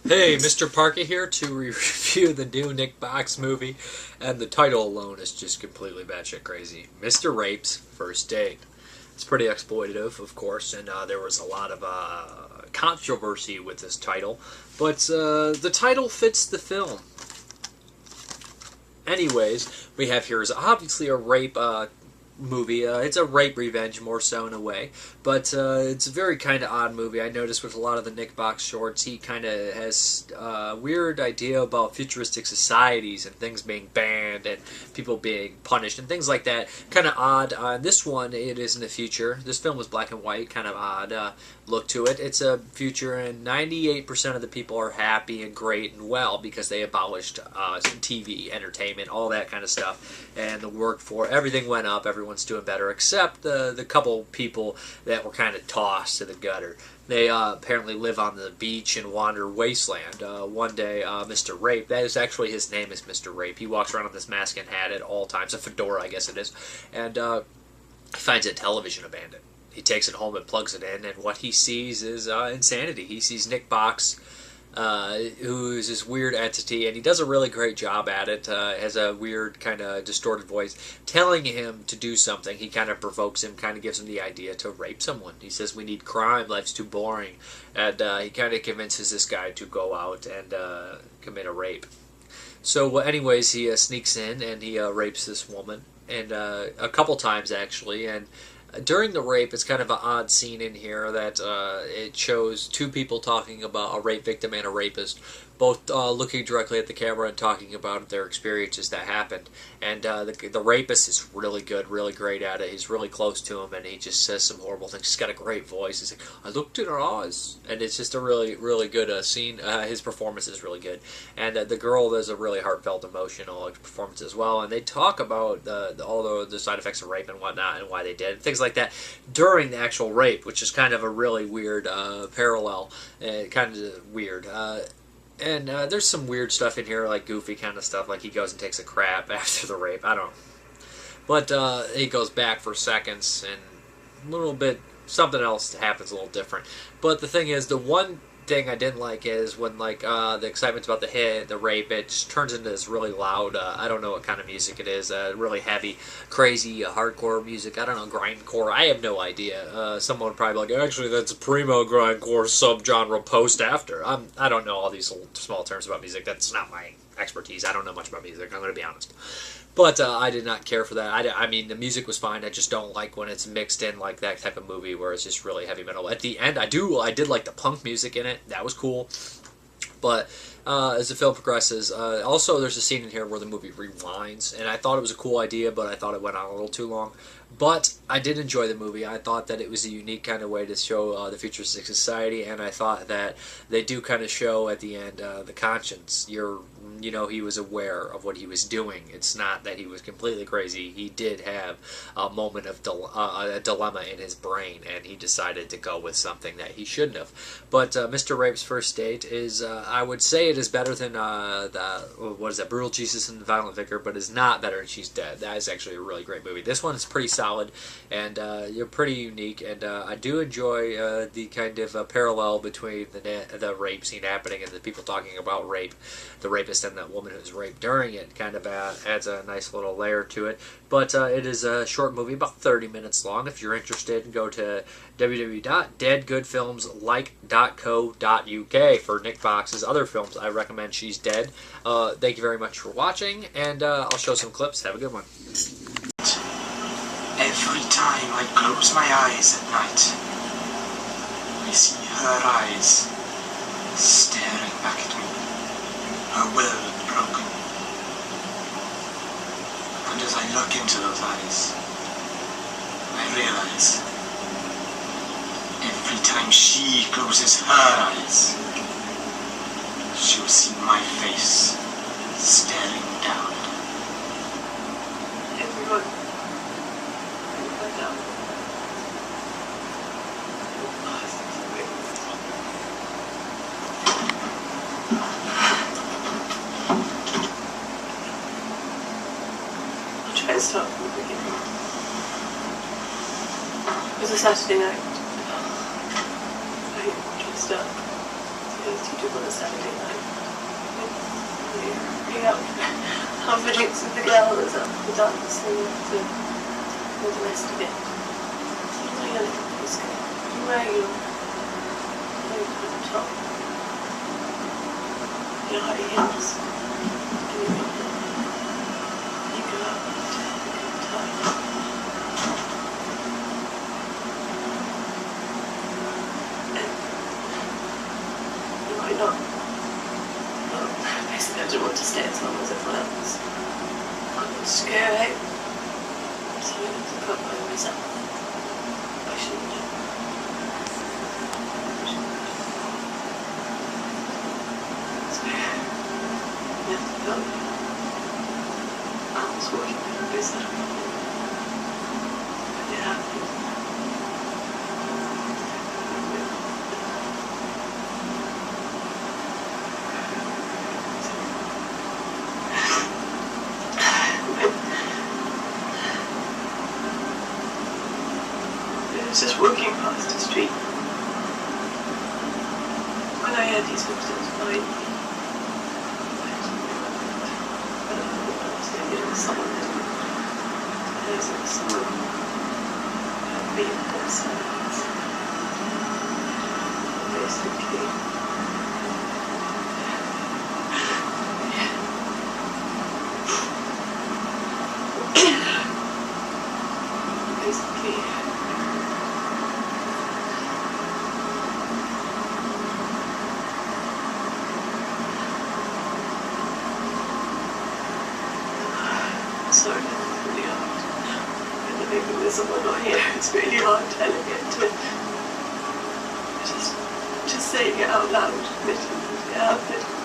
Hey, Mrparka here to review the new Nick Box movie, and the title alone is just completely batshit crazy. Mr. Rape's First Date. It's pretty exploitative, of course, and there was a lot of controversy with this title, but the title fits the film. Anyways, we have here is obviously a rape movie. It's a rape revenge, more so in a way, but it's a very kind of odd movie. I noticed with a lot of the Nick Box shorts, he kind of has a weird idea about futuristic societies and things being banned and people being punished and things like that. Kind of odd. This one, it is in the future. This film was black and white, kind of odd look to it. It's a future, and 98% of the people are happy and great and well because they abolished TV, entertainment, all that kind of stuff, and the work for everything went up. Everyone's doing better, except the couple people that were kind of tossed to the gutter. They apparently live on the beach and wander wasteland. One day, Mr. Rape, that is actually his name is Mr. Rape. He walks around with this mask and hat at all times, a fedora, I guess it is, and he finds a television abandoned. He takes it home and plugs it in, and what he sees is insanity. He sees Nick Box, who's this weird entity, and he does a really great job at it. Has a weird kind of distorted voice telling him to do something. He kind of provokes him, kind of gives him the idea to rape someone. He says, we need crime, life's too boring, and he kind of convinces this guy to go out and commit a rape. So anyways, he sneaks in and he rapes this woman, and a couple times actually, and during the rape, it's kind of an odd scene in here that it shows two people talking about a rape victim and a rapist, both looking directly at the camera and talking about their experiences that happened. And the rapist is really good, really great at it. He's really close to him, and he just says some horrible things. He's got a great voice. He's like, I looked in her eyes. And it's just a really, really good scene. His performance is really good. And the girl does a really heartfelt, emotional performance as well. And they talk about all the side effects of rape and whatnot and why they did it, things like that during the actual rape, which is kind of a really weird parallel. Kind of weird. And there's some weird stuff in here, like goofy kind of stuff, like he goes and takes a crap after the rape. I don't know. But he goes back for seconds, and a little bit, something else happens a little different. But the thing is, the one thing I didn't like is when, like, the excitement's about the rape, it just turns into this really loud, I don't know what kind of music it is, really heavy, crazy, hardcore music, I don't know, grindcore, I have no idea. Someone would probably be like, actually, that's a primo grindcore subgenre post after. I don't know all these little small terms about music, that's not my expertise, I don't know much about music, I'm going to be honest. But I did not care for that. I mean, the music was fine. I just don't like when it's mixed in like that type of movie where it's just really heavy metal. At the end, I did like the punk music in it. That was cool. But as the film progresses, also there's a scene in here where the movie rewinds, and I thought it was a cool idea, but I thought it went on a little too long. But I did enjoy the movie. I thought that it was a unique kind of way to show the futuristic society, and I thought that they do kind of show at the end the conscience. You know, he was aware of what he was doing. It's not that he was completely crazy. He did have a moment of a dilemma in his brain, and he decided to go with something that he shouldn't have. But Mr. Rape's First Date is, I would say it is better than Brutal Jesus and the Violent Vicar, but is not better than She's Dead. That is actually a really great movie. This one is pretty solid, and you're pretty unique, and I do enjoy the kind of parallel between the rape scene happening and the people talking about rape, the rapist and that woman who's raped during it. Kind of adds a nice little layer to it. But it is a short movie, about 30 minutes long. If you're interested, go to www.deadgoodfilmslike.co.uk for Nick Box's other films. I recommend She's Dead. Thank you very much for watching, and I'll show some clips. Have a good one. Every time I close my eyes at night, I see her eyes staring back at me, her will broken. And as I look into those eyes, I realize every time she closes her eyes, she will see my face staring down at her. Everyone. Try to start from the beginning. It was a Saturday night. I try to start. things you do on a Saturday night. You have half a drinks with the girls after the dance and all the rest of it. You wear your little waistcoat. You wear your top. Your high heels. And you go out and have a good time. Not basically I didn't want to stay as long as everyone else. I wanted to go home. So I had to come by myself. I shouldn't have. So I had to go. I was walking around beside me. But it happened. Just walking past the street when I heard these footsteps behind me. There was someone being themselves. Basically. Sorry, it's really hard. When the baby with someone not here, it's really hard telling it to just saying it out loud, admitting that it happened.